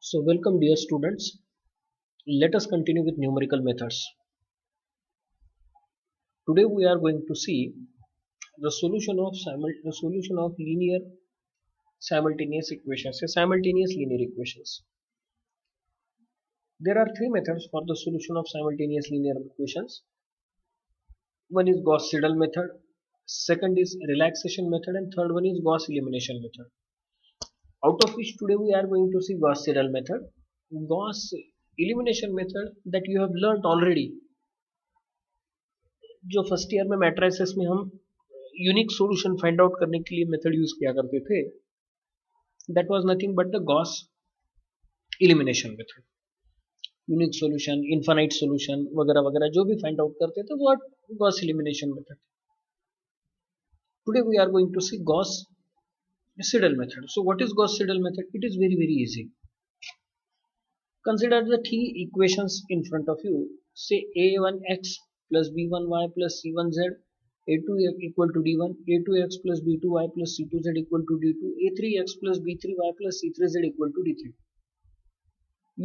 So welcome dear students. Let us continue with numerical methods. Today we are going to see the solution of linear simultaneous equations, simultaneous linear equations. There are three methods for the solution of simultaneous linear equations. One is Gauss-Seidel method, second is relaxation method, and third one is Gauss elimination method. Out of which today we are going to see Gauss-Seidel method. Gauss elimination method that you have learnt already, जो first year में matrices में हम unique solution find out करने के लिए method use किया करते थे, that was nothing but the Gauss elimination method. Unique solution, infinite solution वगैरह वगैरह जो भी फाइंड आउट करते थे वो Gauss elimination method. Today we are going to see Gauss Seidel method. So what is Gauss Seidel method? It is very easy. Consider the three equations in front of you. Say a1x plus b1y plus c1z, a2 equal to d1, a2x plus b2y plus c2z equal to d2, a3x plus b3y plus c3z equal to d3.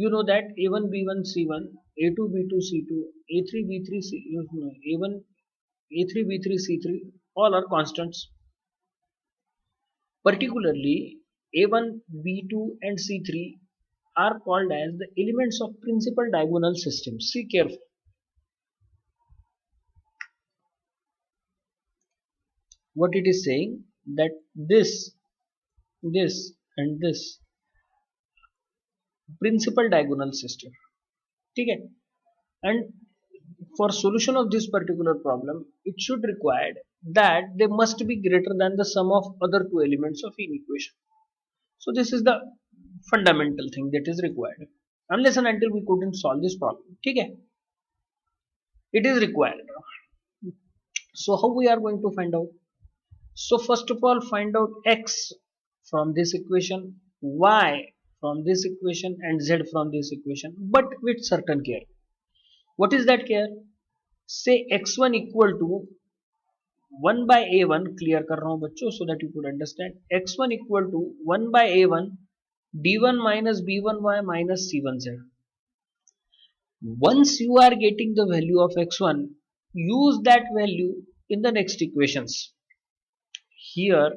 You know that a1 b1 c1, a2 b2 c2, a3 b3 c, a1 a3 b3 c3 all are constants. Particularly a1, b2 and c3 are called as the elements of principal diagonal system. See carefully. What it is saying, that this and this principal diagonal system. Okay? And for solution of this particular problem, it should require that they must be greater than the sum of other two elements of an equation. So this is the fundamental thing that is required. Unless and until we couldn't solve this problem. Okay? It is required. So how we are going to find out? So first of all, find out x from this equation, y from this equation and z from this equation, but with certain care. What is that care? Say x1 equal to 1 by a1, clear कर रहा हूँ बच्चों so that you could understand. x1 equal to 1 by a1 d1 minus b1y minus c1z. Once you are getting the value of x1, use that value in the next equations. Here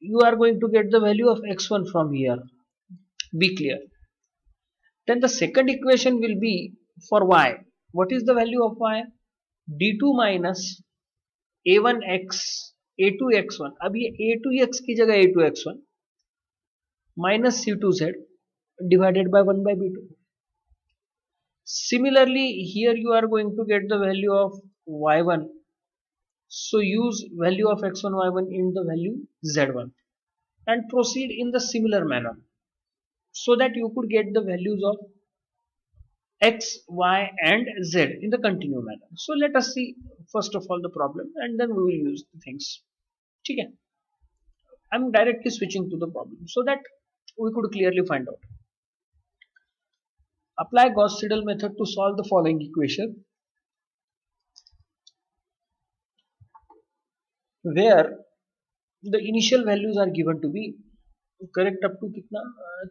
you are going to get the value of x1 from here. Be clear. Then the second equation will be for y. What is the value of y? d2 minus a1x a2x1. अब ये a2x की जगह a2x1 minus c2z divided by 1 by b2. Similarly, here you are going to get the value of y1. So use value of x1 y1 in the value z1 and proceed in the similar manner so that you could get the values of x, y and z in the continuous manner. So let us see first of all the problem and then we will use the things. Okay? I am directly switching to the problem so that we could clearly find out. Apply Gauss-Seidel method to solve the following equation, where the initial values are given to be correct up to kitna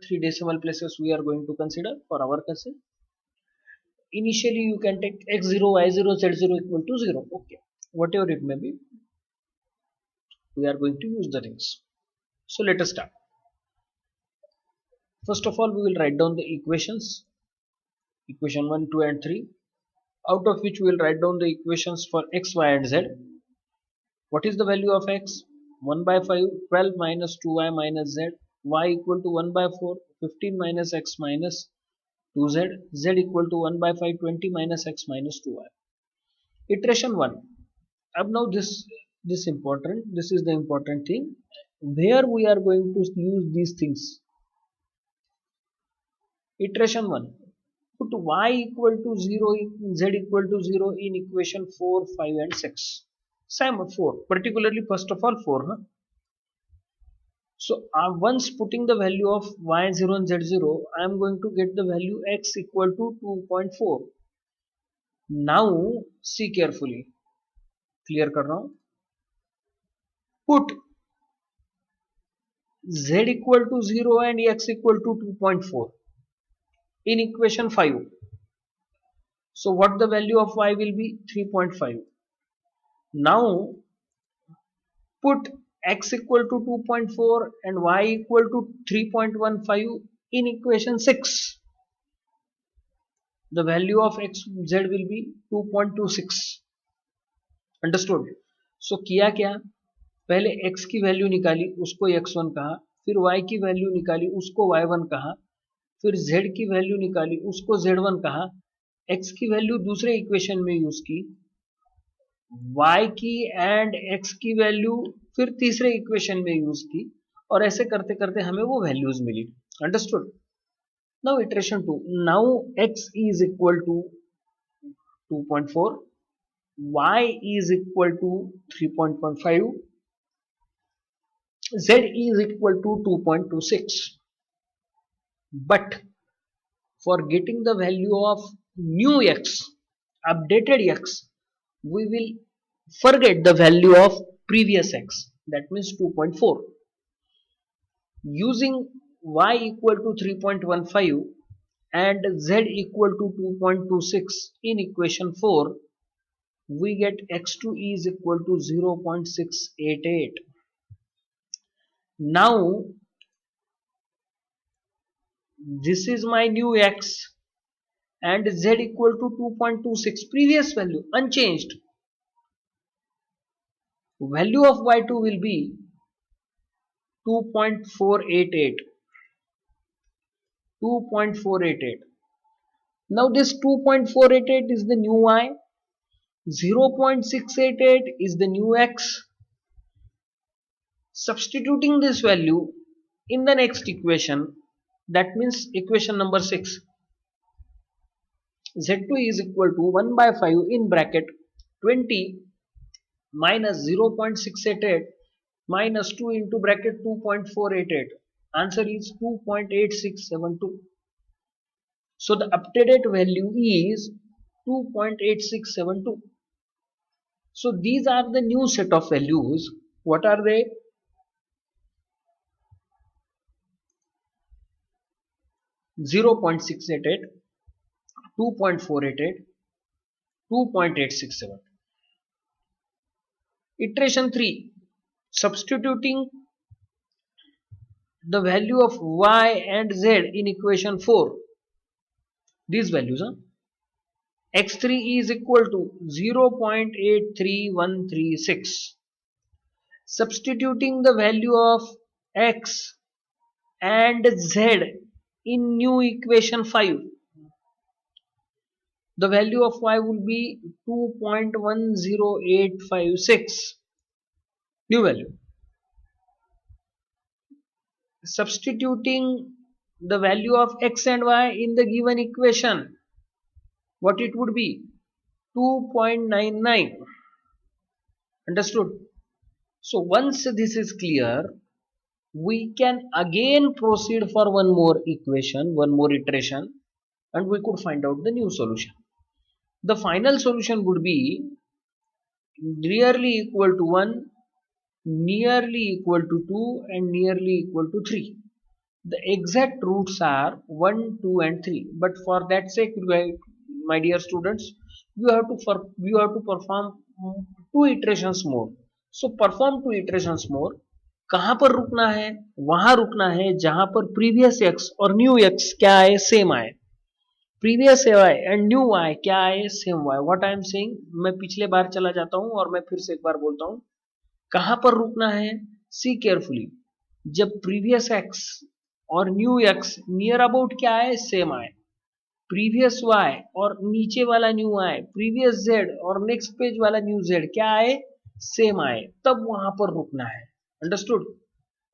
3 decimal places we are going to consider for our case. Initially you can take x0, y0, z0 equal to 0. Okay, whatever it may be, we are going to use the things. So let us start. First of all, we will write down the equations, equation 1, 2 and 3, out of which we will write down the equations for x, y and z. What is the value of x? 1 by 5, 12 minus 2y minus z, y equal to 1 by 4, 15 minus x minus 2z, z equal to 1 by 5, 20 minus x minus 2y. Iteration 1. Now this is the important thing, where we are going to use these things. Iteration 1. Put y equal to 0, z equal to 0 in equation 4, 5 and 6. Same 4, particularly first of all 4. Huh? So once putting the value of y0 and z0, I am going to get the value x equal to 2.4. Now see carefully. Clear कर रहा हूँ. Put z equal to 0 and x equal to 2.4 in equation 5. So what the value of y will be? 3.5. Now put x equal to 2.4 and y equal to 3.15 in equation 6. The value of x z will be 2.26. Understood. सो किया क्या, पहले x की value निकाली उसको x1 कहा, फिर y की value निकाली उसको y1 कहा, फिर z की वैल्यू निकाली उसको z1 कहा, x की वैल्यू दूसरे इक्वेशन में यूज की, y की एंड x की वैल्यू फिर तीसरे इक्वेशन में यूज की, और ऐसे करते करते हमें वो वैल्यूज मिली. Understood. Now iteration 2. Now x is equal to 2.4, y is equal to 3.15, z is equal to 2.26. But for getting the value of new x, updated x, we will forget the value of previous x, that means 2.4. Using y equal to 3.15 and z equal to 2.26 in equation 4, we get x2 is equal to 0.688. Now this is my new x and z equal to 2.26, previous value unchanged. Value of y2 will be 2.488. 2.488. Now this 2.488 is the new y, 0.688 is the new x. Substituting this value in the next equation, that means equation number 6, z2 is equal to 1 by 5 in bracket 20 minus 0.688 minus 2 into bracket 2.488. Answer is 2.8672. So the updated value is 2.8672. So these are the new set of values. What are they? Zero 0.688, 2.488, 2.867. Iteration 3. Substituting the value of y and z in equation 4. These values, x3 is equal to 0.83136. Substituting the value of x and z in new equation 5. The value of y will be 2.10856. New value. Substituting the value of x and y in the given equation, what it would be? 2.99. Understood? So once this is clear, we can again proceed for one more equation, one more iteration, and we could find out the new solution. The final solution would be nearly equal to 1, nearly equal to 2, and nearly equal to 3. The exact roots are 1, 2 and 3, but for that sake, my dear students, you have to perform 2 iterations more. So perform 2 iterations more. कहां पर रुकना है? वहां रुकना है जहां पर previous x और न्यू x क्या आए? सेम आए. Previous y and new y क्या आए? Same y. What I am saying, मैं पिछले बार चला जाता हूं और मैं फिर से एक बार बोलता हूं. कहां पर रुकना है? See carefully. जब प्रीवियस x और न्यू x नियर अबाउट क्या आए? सेम आए. प्रीवियस y और नीचे वाला न्यू y, प्रीवियस z और नेक्स्ट पेज वाला न्यू z क्या आए? सेम आए. तब वहां पर रुकना है. अंडरस्टूड?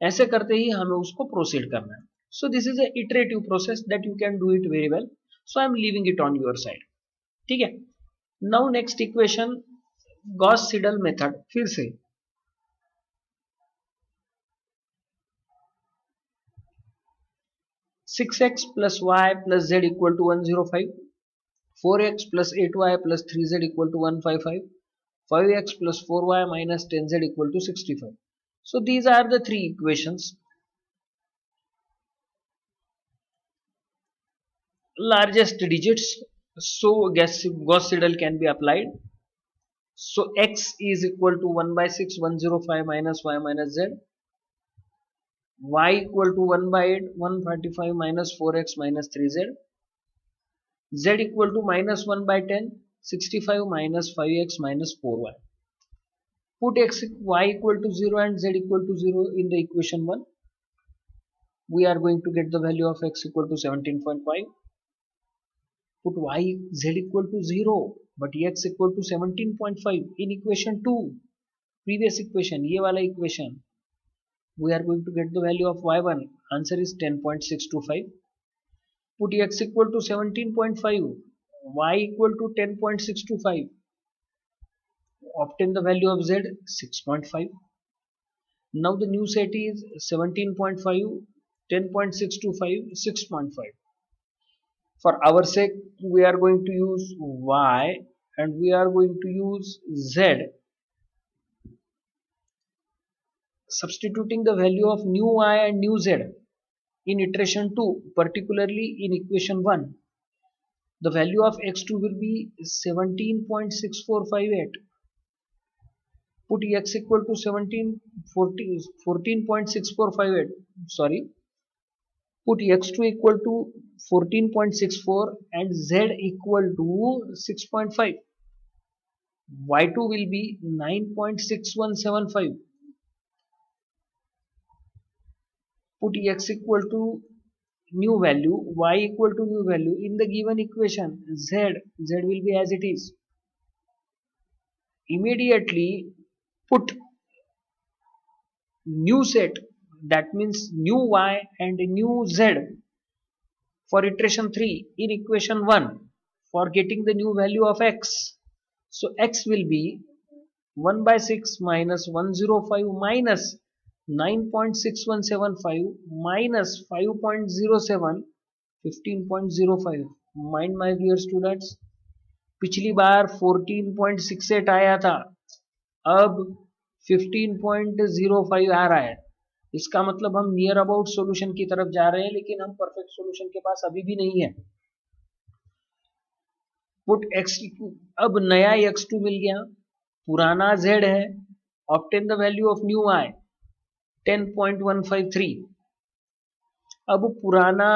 ऐसे करते ही हमें उसको प्रोसीड करना है. So this is a iterative process that you can do it very well. So I am leaving it on your side. ठीक है. Now next equation, Gauss Seidel method. फिर से 6x plus y plus z equal to 105, 4x plus 8y plus 3z equal to 155, 5x plus 4y minus 10z equal to 65. So these are the three equations. largest digits, so Gauss Seidel can be applied. So x is equal to 1 by 6 105 minus y minus z, y equal to 1 by 8 145 minus 4x minus 3z, z equal to minus 1 by 10 65 minus 5x minus 4y. Put y equal to 0 and z equal to 0 in the equation 1. We are going to get the value of x equal to 17.5. Put z equal to 0 but x equal to 17.5 in equation 2, previous equation, ये वाला equation. We are going to get the value of y1. Answer is 10.625. Put x equal to 17.5, y equal to 10.625. Obtain the value of z, 6.5. Now the new set is 17.5, 10.625, 6.5. For our sake, we are going to use y and we are going to use z. Substituting the value of new y and new z in iteration 2, particularly in equation 1, the value of x2 will be 17.6458. Put x equal to 14.6458. Sorry. Put x2 equal to 14.64 and z equal to 6.5. y2 will be 9.6175. Put x equal to new value, y equal to new value in the given equation. Z will be as it is. Immediately put new set, that means new y and new z for iteration 3 in equation 1 for getting the new value of x. So x will be 1 by 6 minus 105 minus 9.6175 minus 5.07 15.05. Mind my dear students, पिछली बार 14.68 आया था, अब 15.05 आ रहा है. इसका मतलब हम near about solution की तरफ जा रहे हैं, लेकिन हम परफेक्ट सॉल्यूशन के पास अभी भी नहीं है. पुट x2, अब नया x2 मिल गया, पुराना z है. Obtain the value of new y 10.153. अब पुराना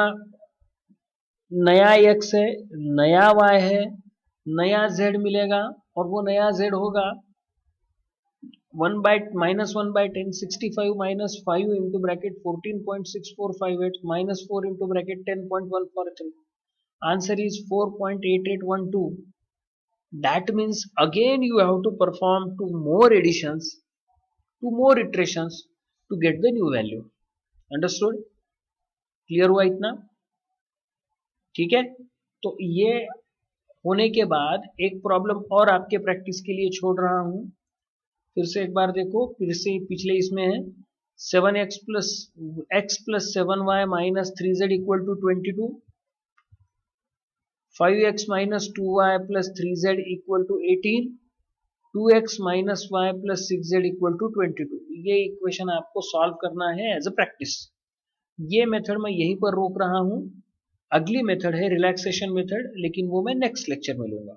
नया x है, नया y है, नया z मिलेगा और वो नया z होगा 1 by minus 1 by 10 65 minus 5 into bracket 14.6458 minus 4 into bracket 10.143. Answer is 4.8812. That means again you have to perform 2 more additions, 2 more iterations to get the new value. Understood? Clear हुआ इतना? ठीक है, तो ये होने के बाद एक प्रॉब्लम और आपके प्रैक्टिस के लिए छोड़ रहा हूं. फिर से एक बार देखो, फिर से पिछले इसमें है 7x plus 7y minus 3z equal to 22, 5x minus 2y plus 3z equal to 18, 2x minus y plus 6z equal to 22. ये इक्वेशन आपको सॉल्व करना है एज अ प्रैक्टिस. ये मेथड मैं यहीं पर रोक रहा हूं. अगली मेथड है रिलैक्सेशन मेथड, लेकिन वो मैं नेक्स्ट लेक्चर में लूंगा.